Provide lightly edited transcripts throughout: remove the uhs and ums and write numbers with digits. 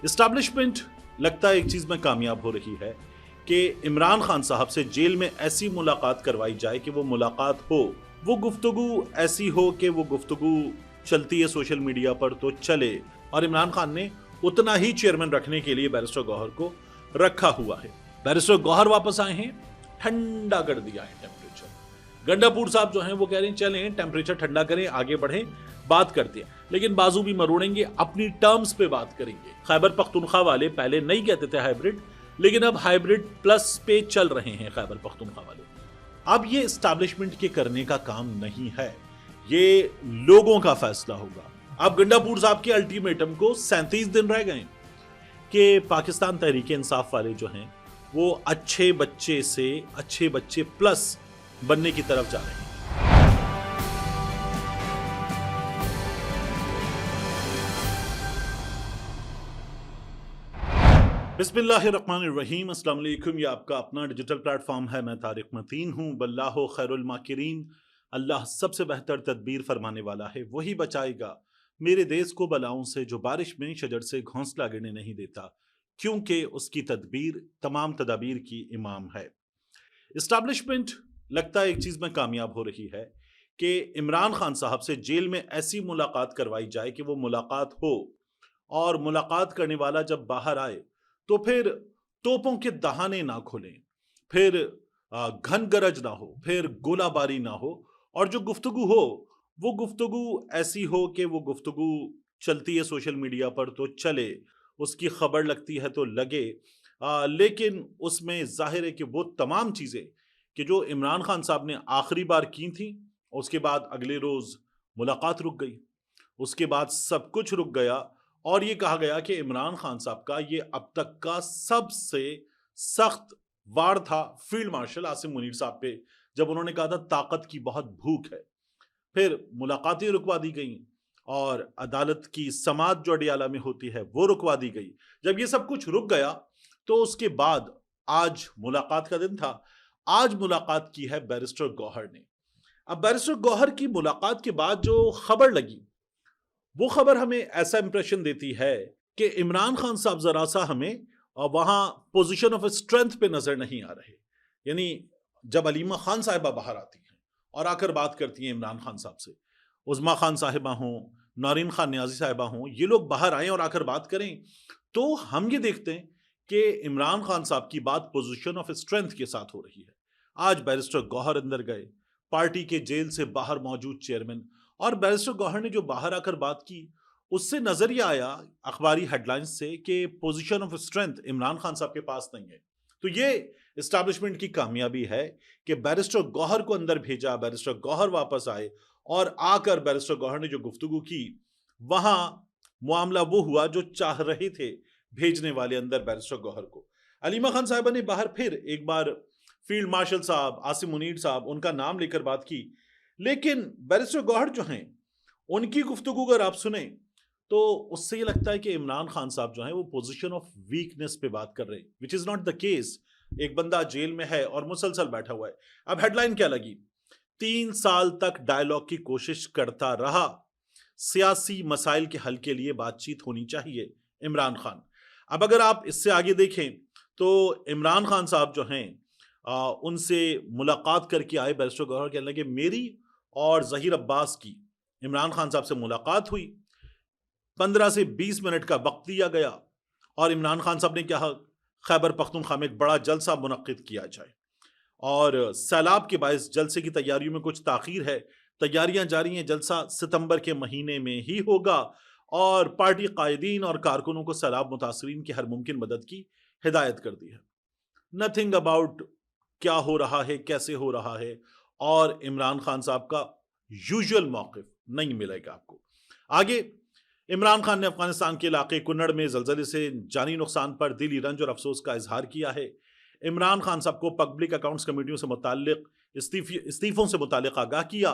Establishment लगता है एक चीज में कामयाब हो रही है कि इमरान खान साहब से जेल में ऐसी मुलाकात करवाई जाए कि वो मुलाकात हो, वो गुफ्तगू ऐसी हो कि वो गुफ्तगू चलती है सोशल मीडिया पर तो चले। और इमरान खान ने उतना ही चेयरमैन रखने के लिए बैरिस्टर गौहर को रखा हुआ है। बैरिस्टर गौहर वापस आए हैं, ठंडा कर दिया है टेम्परेचर। गंडापुर साहब जो हैं वो कह रहे हैं चलें टेम्परेचर ठंडा करें, आगे बढ़ें, बात करते हैं, लेकिन बाजू भी मरोड़ेंगे, अपनी टर्म्स पे बात करेंगे। खैबर पख्तूनख्वा वाले पहले नहीं कहते थे हाइब्रिड, लेकिन अब हाइब्रिड प्लस पे चल रहे हैं खैबर पख्तूनख्वा वाले। अब ये एस्टैब्लिशमेंट के करने का काम नहीं है, ये लोगों का फैसला होगा। अब गंडापुर साहब के अल्टीमेटम को 37 दिन रह गए कि पाकिस्तान तहरीक इंसाफ वाले जो हैं वो अच्छे बच्चे से अच्छे बच्चे प्लस बनने की तरफ जा रहे हैं। बिस्मिल्लाहिर्रहमानिर्रहीम, अस्सलाम वालेकुम। ये आपका अपना डिजिटल प्लेटफॉर्म है, मैं तारिक मतीन हूँ। वल्लाहु खैरुल माकिरीन, अल्लाह सबसे बेहतर तदबीर फरमाने वाला है, वही बचाएगा मेरे देश को बलाओं से जो बारिश में शजर से घोंसला गिरने नहीं देता, क्योंकि उसकी तदबीर तमाम तदाबीर की इमाम है। इस्टेब्लिशमेंट लगता है एक चीज में कामयाब हो रही है कि इमरान खान साहब से जेल में ऐसी मुलाकात करवाई जाए कि वो मुलाकात हो, और मुलाकात करने वाला जब बाहर आए तो फिर तोपों के दहाने ना खुलें, फिर घन गरज ना हो, फिर गोलाबारी ना हो, और जो गुफ्तगू हो वो गुफ्तगू ऐसी हो कि वो गुफ्तगू चलती है सोशल मीडिया पर तो चले, उसकी खबर लगती है तो लगे। लेकिन उसमें जाहिर है कि वो तमाम चीज़ें कि जो इमरान खान साहब ने आखिरी बार की थी, उसके बाद अगले रोज़ मुलाकात रुक गई, उसके बाद सब कुछ रुक गया, और ये कहा गया कि इमरान खान साहब का ये अब तक का सबसे सख्त वार था फील्ड मार्शल आसिम मुनीर साहब पे, जब उन्होंने कहा था ताकत की बहुत भूख है। फिर मुलाकातें रुकवा दी गई और अदालत की समाअत जो अडियाला में होती है वो रुकवा दी गई। जब ये सब कुछ रुक गया तो उसके बाद आज मुलाकात का दिन था। आज मुलाकात की है बैरिस्टर गौहर ने। अब बैरिस्टर गौहर की मुलाकात के बाद जो खबर लगी, वो खबर हमें ऐसा इंप्रेशन देती है कि इमरान खान साहब जरा सा हमें वहां पोजीशन ऑफ स्ट्रेंथ पे नजर नहीं आ रहे। यानी जब अलीमा खान साहिबा बाहर आती हैं और आकर बात करती हैं इमरान खान साहब से, उज़्मा खान साहिबा हों, नौरीन खान नियाजी साहिबा हों, ये लोग बाहर आएँ और आकर बात करें, तो हम ये देखते हैं कि इमरान खान साहब की बात पोजीशन ऑफ स्ट्रेंथ के साथ हो रही है। आज बैरिस्टर गौहर अंदर गए, पार्टी के जेल से बाहर मौजूद चेयरमैन, और बैरिस्टर गौहर ने जो बाहर आकर बात की, उससे नजरिया आया अखबारी हेडलाइंस से कि position of strength Imran Khan साहब के पास नहीं है। तो ये एस्टैब्लिशमेंट की कामयाबी है कि बैरिस्टर गौहर को अंदर भेजा, बैरिस्टर गौहर वापस आए, और आकर बैरिस्टर गौहर ने जो गुफ्तगू की, वहां मामला वो हुआ जो चाह रहे थे भेजने वाले अंदर बैरिस्टर गौहर को। अलीमा खान साहिबा ने बाहर फिर एक बार फील्ड मार्शल साहब, आसिम मुनीर साहब, उनका नाम लेकर बात की, लेकिन बैरिस्टर गौहर जो हैं उनकी गुफ्तगू अगर आप सुने तो उससे ये लगता है कि इमरान खान साहब जो हैं वो पोजीशन ऑफ वीकनेस पे बात कर रहे हैं, which is not the case. एक बंदा जेल में है और मुसलसल बैठा हुआ है। अब हेडलाइन क्या लगी? 3 साल तक डायलॉग की कोशिश करता रहा, सियासी मसाइल के हल के लिए बातचीत होनी चाहिए इमरान खान। अब अगर आप इससे आगे देखें तो इमरान खान साहब जो हैं उनसे मुलाकात करके आए बैरिस्टर गौहर, कहने लगे मेरी और जहीर अब्बास की इमरान खान साहब से मुलाकात हुई, 15 से 20 मिनट का वक्त दिया गया, और इमरान खान साहब ने कहा खैबर पख्तूनख्वा में एक बड़ा जलसा मुनक्किद किया जाए, और सैलाब के बायस जलसे की तैयारियों में कुछ ताखीर है, तैयारियां जारी हैं, जलसा सितंबर के महीने में ही होगा, और पार्टी कायदीन और कारकुनों को सैलाब मुतासरीन की हर मुमकिन मदद की हिदायत कर दी है। नथिंग अबाउट क्या हो रहा है, कैसे हो रहा है, और इमरान खान साहब का यूजुअल मौक़िफ़ नहीं मिलेगा आपको। आगे इमरान खान ने अफगानिस्तान के इलाके कुन्नड़ में जलजले से जानी नुकसान पर दिली रंज और अफसोस का इजहार किया है। इमरान खान साहब को पब्लिक अकाउंट्स कमेटियों से मुताल्लिक इस्तीफों से मुताल्लिक आगाह किया,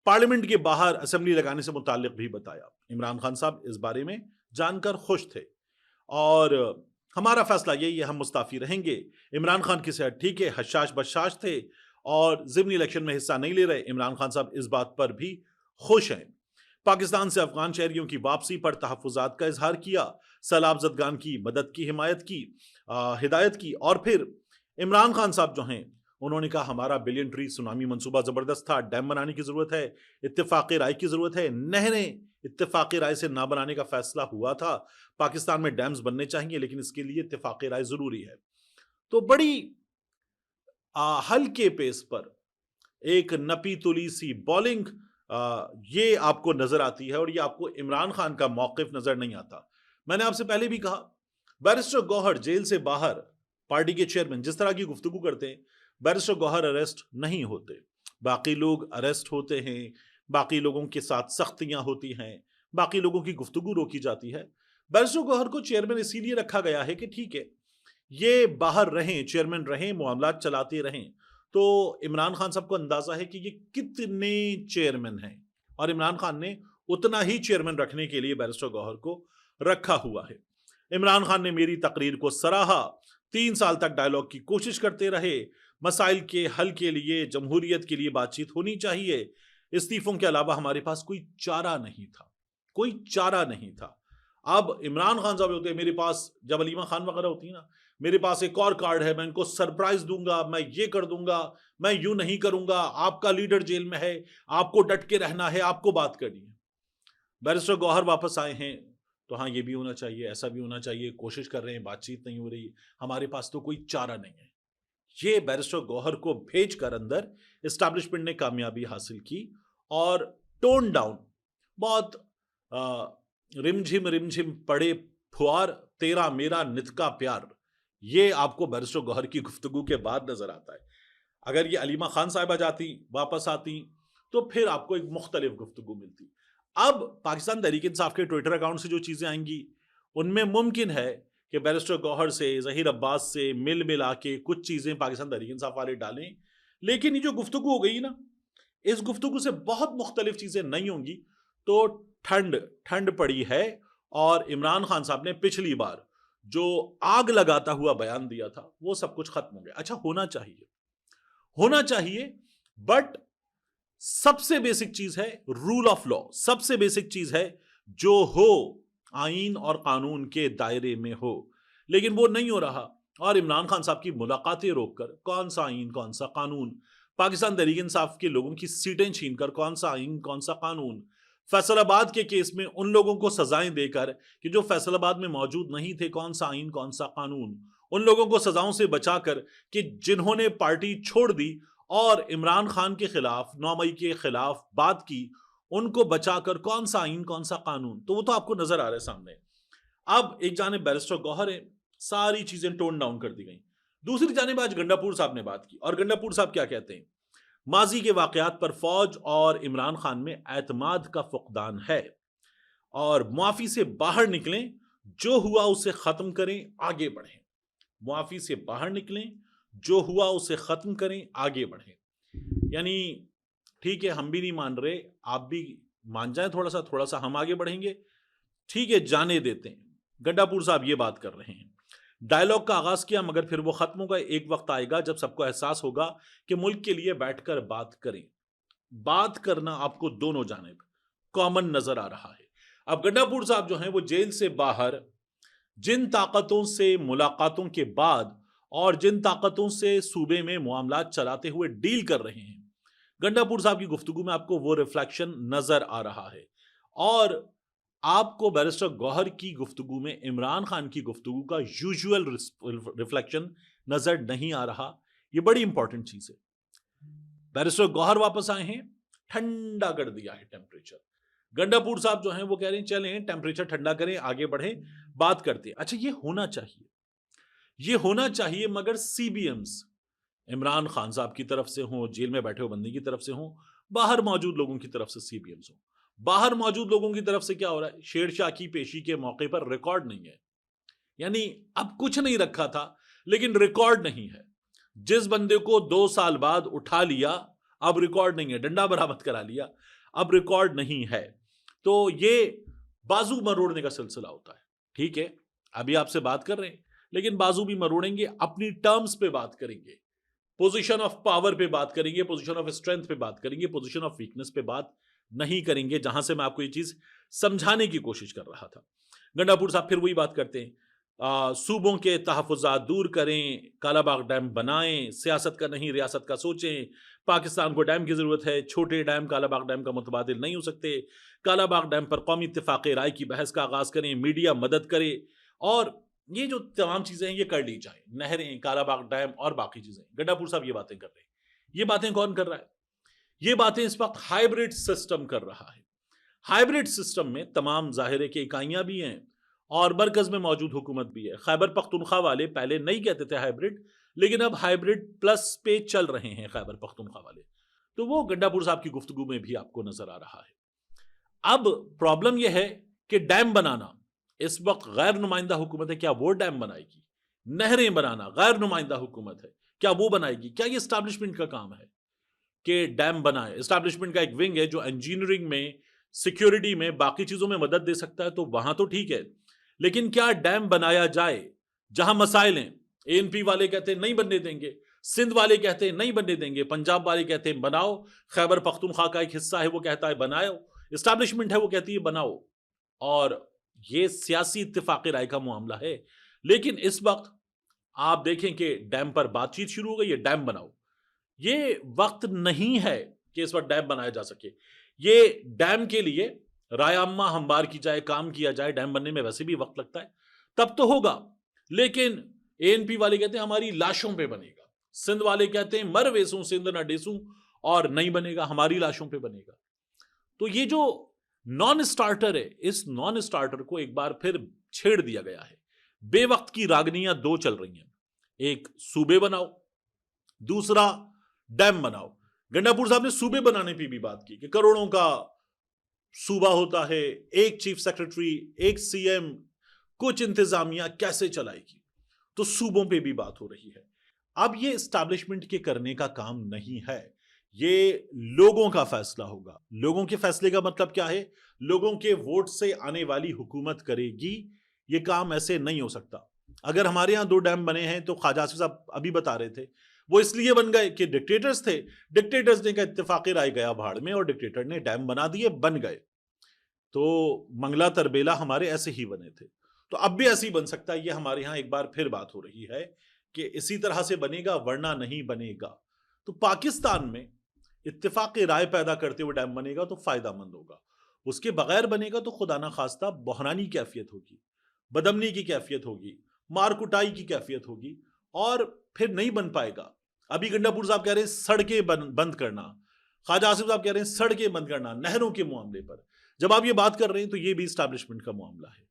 पार्लियामेंट के बाहर असेंबली लगाने से मुताल्लिक भी बताया। इमरान खान साहब इस बारे में जानकर खुश थे, और हमारा फैसला यही है, हम मुस्ताफी रहेंगे। इमरान खान की सेहत ठीक है, हशाश बशाश थे और ज़िमनी इलेक्शन में हिस्सा नहीं ले रहे। इमरान खान साहब इस बात पर भी खुश हैं। पाकिस्तान से अफगान शहरियों की वापसी पर तहफ़्फ़ुज़ात का इजहार किया, सैलाब ज़दगान की मदद की हिदायत की। और फिर इमरान खान साहब जो हैं, उन्होंने कहा हमारा बिलियन ट्री सुनामी मंसूबा ज़बरदस्त था, डैम बनाने की ज़रूरत है, इत्तेफ़ाक़ राय की ज़रूरत है, नहरें इत्तेफ़ाक़ राय से ना बनाने का फ़ैसला हुआ था, पाकिस्तान में डैम्स बनने चाहिए लेकिन इसके लिए इत्तेफ़ाक़ राय ज़रूरी है। तो बड़ी हल्के पेस पर एक नपी-तुली सी बॉलिंग ये आपको नज़र आती है और ये आपको इमरान खान का मौक़िफ़ नज़र नहीं आता। मैंने आपसे पहले भी कहा, बैरिस्टर गौहर जेल से बाहर पार्टी के चेयरमैन जिस तरह की गुफ्तगू करते हैं, बैरिस्टर गौहर अरेस्ट नहीं होते। बाकी लोग अरेस्ट होते हैं, बाकी लोगों के साथ सख्तियाँ होती हैं, बाकी लोगों की गुफ्तगू रोकी जाती है। बैरिस्टर गौहर को चेयरमैन इसीलिए रखा गया है कि ठीक है, ये बाहर रहें, चेयरमैन रहें, मामलात चलाते रहें। तो इमरान खान साहब को अंदाजा है कि ये कितने चेयरमैन हैं और इमरान खान ने उतना ही चेयरमैन रखने के लिए बैरिस्टर गौहर को रखा हुआ है। इमरान खान ने मेरी तकरीर को सराहा, 3 साल तक डायलॉग की कोशिश करते रहे, मसाइल के हल के लिए, जमहूरियत के लिए बातचीत होनी चाहिए। इस्तीफों के अलावा हमारे पास कोई चारा नहीं था, कोई चारा नहीं था। अब इमरान खान साहब होते हैं, मेरे पास जब अलीमा खान वगैरह होती है ना, मेरे पास एक और कार्ड है, मैं इनको सरप्राइज दूंगा, मैं ये कर दूंगा, मैं यूं नहीं करूंगा, आपका लीडर जेल में है, आपको डट के रहना है, आपको बात करनी है। बैरिस्टर गौहर वापस आए हैं तो हाँ, ये भी होना चाहिए, ऐसा भी होना चाहिए, कोशिश कर रहे हैं, बातचीत नहीं हो रही, हमारे पास तो कोई चारा नहीं है। ये बैरिस्टर गौहर को भेज कर अंदर एस्टैब्लिशमेंट ने कामयाबी हासिल की और टोन डाउन बहुत रिमझिम रिमझिम पड़े फुआर, तेरा मेरा नित का प्यार, ये आपको बैरिस्टर गौहर की गुफ्तगू के बाद नजर आता है। अगर ये अलीमा खान साहिबा जाती, वापस आती, तो फिर आपको एक मुख्तलिफ गुफ्तगू मिलती। अब पाकिस्तान तहरीक इंसाफ के ट्विटर अकाउंट से जो चीजें आएंगी, उनमें मुमकिन है कि बैरिस्टर गौहर से, जहीर अब्बास से मिला के कुछ चीजें पाकिस्तान तहरीक इंसाफ वाले डालें। लेकिन ये जो गुफ्तगू हो गई ना, इस गुफ्तगू से बहुत मुख्तलिफ चीजें नहीं होंगी। तो ठंड ठंड पड़ी है और इमरान खान साहब ने पिछली बार जो आग लगाता हुआ बयान दिया था, वो सब कुछ खत्म हो गया। अच्छा, होना चाहिए, बट सबसे बेसिक चीज है रूल ऑफ लॉ, सबसे बेसिक चीज है जो हो आईन और कानून के दायरे में हो, लेकिन वो नहीं हो रहा। और इमरान खान साहब की मुलाकातें रोककर कौन सा आईन, कौन सा कानून, पाकिस्तान तहरीक इंसाफ के लोगों की सीटें छीनकर कौन सा आईन, कौन सा कानून, फैसलाबाद के केस में उन लोगों को सजाएं देकर कि जो फैसलाबाद में मौजूद नहीं थे, कौन सा आईन, कौन सा कानून, उन लोगों को सजाओं से बचाकर कि जिन्होंने पार्टी छोड़ दी और इमरान खान के खिलाफ 9 मई के खिलाफ बात की, उनको बचाकर कौन सा आईन, कौन सा कानून, तो वो तो आपको नजर आ रहा है सामने। अब एक जानिब बैरिस्टर गौहर है, सारी चीजें टोन डाउन कर दी गई। दूसरी जानिब आज गंडापुर साहब ने बात की और गंडापुर साहब क्या कहते हैं, माजी के वाकयात पर फौज और इमरान खान में एतमाद का फुकदान है और मुआफी से बाहर निकलें, जो हुआ उसे खत्म करें, आगे बढ़ें। मुआफी से बाहर निकलें, जो हुआ उसे खत्म करें, आगे बढ़ें। यानी ठीक है, हम भी नहीं मान रहे, आप भी मान जाएं, थोड़ा सा हम आगे बढ़ेंगे, ठीक है, जाने देते हैं। गंडापुर साहब ये बात कर रहे हैं। डायलॉग का आगाज किया मगर फिर वो खत्म होगा। एक वक्त आएगा जब सबको एहसास होगा कि मुल्क के लिए बैठकर बात करें। बात करना आपको दोनों जानिब कॉमन नजर आ रहा है। अब गंडापुर साहब जो हैं वो जेल से बाहर जिन ताकतों से मुलाकातों के बाद और जिन ताकतों से सूबे में मामलात चलाते हुए डील कर रहे हैं, गंडापुर साहब की गुफ्तगू में आपको वो रिफ्लेक्शन नजर आ रहा है। और आपको बैरिस्टर गौहर की गुफ्तगू में इमरान खान की गुफ्तगू का यूजुअल रिफ्लेक्शन नजर नहीं आ रहा। ये बड़ी इंपॉर्टेंट चीज है। बैरिस्टर गौहर वापस आए हैं, ठंडा कर दिया है टेम्परेचर। गंडापुर साहब जो हैं वो कह रहे हैं चलें टेम्परेचर ठंडा करें, आगे बढ़ें, बात करते हैं। अच्छा, ये होना चाहिए मगर सीबीएम्स इमरान खान साहब की तरफ से हों, जेल में बैठे हुए बंदी की तरफ से हों, बाहर मौजूद लोगों की तरफ से सीबीएम्स हों। बाहर मौजूद लोगों की तरफ से क्या हो रहा है, शेरशाह की पेशी के मौके पर रिकॉर्ड नहीं है। यानी अब कुछ नहीं रखा था लेकिन रिकॉर्ड नहीं है। जिस बंदे को 2 साल बाद उठा लिया, अब रिकॉर्ड नहीं है, डंडा बरामद करा लिया, अब रिकॉर्ड नहीं है। तो ये बाजू मरोड़ने का सिलसिला होता है। ठीक है, अभी आपसे बात कर रहे हैं लेकिन बाजू भी मरोड़ेंगे, अपनी टर्म्स पे बात करेंगे, पोजीशन ऑफ पावर पे बात करेंगे, पोजीशन ऑफ स्ट्रेंथ पे बात करेंगे, पोजीशन ऑफ वीकनेस पे बात नहीं करेंगे, जहां से मैं आपको ये चीज समझाने की कोशिश कर रहा था। गंडापुर साहब फिर वही बात करते हैं, सूबों के तहफ़्फ़ुज़ात दूर करें, कालाबाग डैम बनाएं, सियासत का नहीं रियासत का सोचें, पाकिस्तान को डैम की ज़रूरत है, छोटे डैम कालाबाग डैम का मुतबादिल नहीं हो सकते, कालाबाग डैम पर कौमी इत्तेफ़ाक़ राय की बहस का आगाज़ करें, मीडिया मदद करे, और ये जो तमाम चीज़ें हैं ये कर ली जाएं, नहरें, कालाबाग डैम और बाकी चीज़ें। गंडापुर साहब ये बातें कर रहे हैं। ये बातें कौन कर रहा है? ये बातें इस वक्त हाइब्रिड सिस्टम कर रहा है। हाइब्रिड सिस्टम में तमाम ज़ाहिर है कि इकाइयां भी हैं और मरकज में मौजूद हुकूमत भी है। खैबर पख्तूनख्वा वाले पहले नहीं कहते थे हाइब्रिड, लेकिन अब हाइब्रिड प्लस पे चल रहे हैं खैबर पख्तूनख्वा वाले। तो वो गंडापुर साहब की गुफ्तगू में भी आपको नजर आ रहा है। अब प्रॉब्लम यह है कि डैम बनाना इस वक्त गैर नुमाइंदा हुकूमत है, क्या वो डैम बनाएगी? नहरें बनाना गैर नुमाइंदा हुकूमत है, क्या वो बनाएगी? क्या ये स्टैब्लिशमेंट का काम है कि डैम बनाए? एस्टैब्लिशमेंट का एक विंग है जो इंजीनियरिंग में, सिक्योरिटी में, बाकी चीजों में मदद दे सकता है, तो वहां तो ठीक है, लेकिन क्या डैम बनाया जाए जहां मसाइल हैं? एएनपी वाले कहते हैं नहीं बनने देंगे, सिंध वाले कहते हैं नहीं बनने देंगे, पंजाब वाले कहते हैं बनाओ, खैबर पख्तूनख्वा का एक हिस्सा है वो कहता है बनाओ, एस्टैब्लिशमेंट है वो कहती है बनाओ, और ये सियासी इत्तेफाक राय का मामला है। लेकिन इस वक्त आप देखें कि डैम पर बातचीत शुरू हो गई है, डैम बनाओ। ये वक्त नहीं है कि इस वक्त डैम बनाया जा सके। ये डैम के लिए राय अम्मा हमवार की जाए, काम किया जाए, डैम बनने में वैसे भी वक्त लगता है, तब तो होगा। लेकिन एएनपी वाले कहते हैं हमारी लाशों पे बनेगा, सिंध वाले कहते हैं मर वेसूं सिंध न डेसूं, और नहीं बनेगा, हमारी लाशों पे बनेगा। तो ये जो नॉन स्टार्टर है, इस नॉन स्टार्टर को एक बार फिर छेड़ दिया गया है। बेवक्त की रागनियां दो चल रही हैं, एक सूबे बनाओ, दूसरा डैम बनाओ। गंडापुर साहब ने सूबे बनाने की भी बात की कि करोड़ों का सूबा होता है, एक चीफ सेक्रेटरी, एक सीएम, कुछ इंतजामिया कैसे चलाएगी? तो सूबों पे भी बात हो रही है। अब ये एस्टैब्लिशमेंट के करने का काम नहीं है, ये लोगों का फैसला होगा। लोगों के फैसले का मतलब क्या है? लोगों के वोट से आने वाली हुकूमत करेगी। ये काम ऐसे नहीं हो सकता। अगर हमारे यहां 2 डैम बने हैं तो ख्वाजा आसिफ साहब अभी बता रहे थे, वो इसलिए बन गए कि डिक्टेटर्स थे, डिक्टेटर्स ने का इत्तेफाक राय गया भाड़ में और डिक्टेटर ने डैम बना दिए, बन गए। तो मंगला तरबेला हमारे ऐसे ही बने थे, तो अब भी ऐसे ही बन सकता है। ये हमारे यहाँ एक बार फिर बात हो रही है कि इसी तरह से बनेगा वरना नहीं बनेगा। तो पाकिस्तान में इत्तेफाक राय पैदा करते हुए डैम बनेगा तो फायदामंद होगा, उसके बगैर बनेगा तो खुदा ना खास्ता बहरानी कैफियत होगी, बदमनी की कैफियत होगी, मारकुटाई की कैफियत होगी, और फिर नहीं बन पाएगा। अभी गंडापुर साहब कह रहे हैं सड़कें बंद करना, ख्वाजा आसिफ साहब कह रहे हैं सड़कें बंद करना नहरों के मामले पर। जब आप ये बात कर रहे हैं तो ये भी स्टैब्लिशमेंट का मामला है।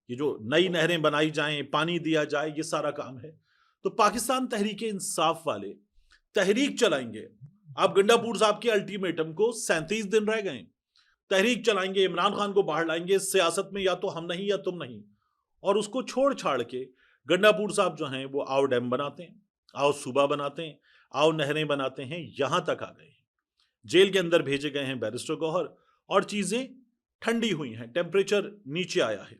ये जो नई नहरें बनाई जाएं, पानी दिया जाए, ये सारा काम है। तो पाकिस्तान तहरीक इंसाफ वाले तहरीक चलाएंगे। आप गंडापुर साहब के अल्टीमेटम को 37 दिन रह गए, तहरीक चलाएंगे, इमरान खान को बाहर लाएंगे, सियासत में या तो हम नहीं या तुम नहीं, और उसको छोड़ छाड़ के गंडापुर साहब जो हैं वो आओ डैम बनाते हैं, आओ सूबा बनाते हैं, आओ नहरें बनाते हैं, यहां तक आ गए हैं। जेल के अंदर भेजे गए हैं बैरिस्टर गौहर, और चीजें ठंडी हुई हैं, टेम्परेचर नीचे आया है।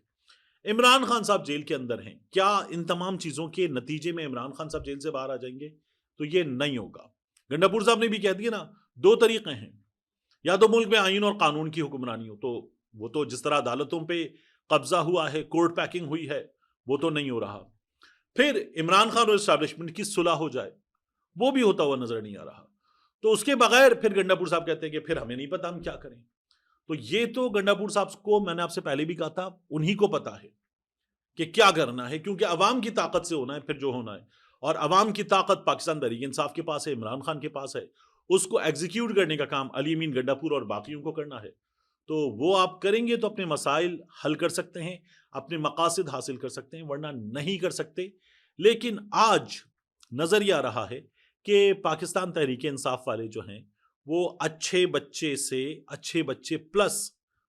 इमरान खान साहब जेल के अंदर हैं, क्या इन तमाम चीजों के नतीजे में इमरान खान साहब जेल से बाहर आ जाएंगे? तो ये नहीं होगा। गंडापुर साहब ने भी कह दिया ना, 2 तरीके हैं, या तो मुल्क में आईन और कानून की हुक्मरानी हो, तो वो तो जिस तरह अदालतों पे कब्जा हुआ है, कोर्ट पैकिंग हुई है, वो तो नहीं हो रहा। फिर इमरान खान और एस्टैब्लिशमेंट की सुलह हो जाए, वो भी होता हुआ नजर नहीं आ रहा। तो उसके बगैर फिर गंडापुर साहब कहते हैं कि फिर हमें नहीं पता हम क्या करें। तो ये तो गंडापुर साहब को मैंने आपसे पहले भी कहा था, उन्हीं को पता है कि क्या करना है, क्योंकि अवाम की ताकत से होना है फिर जो होना है, और अवाम की ताकत पाकिस्तान तहरीक इंसाफ के पास है, इमरान खान के पास है। उसको एग्जीक्यूट करने का काम अली अमीन गंडापुर और बाकियों को करना है। तो वो आप करेंगे तो अपने मसाइल हल कर सकते हैं, अपने मकासद हासिल कर सकते हैं, वरना नहीं कर सकते। लेकिन आज नजर ये आ रहा है कि पाकिस्तान तहरीक इंसाफ वाले जो हैं वो अच्छे बच्चे से अच्छे बच्चे प्लस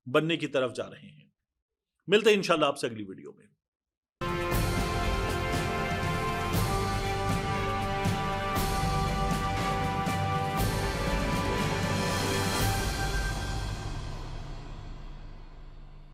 बनने की तरफ जा रहे हैं। मिलते हैं इंशाल्लाह आपसे अगली वीडियो में।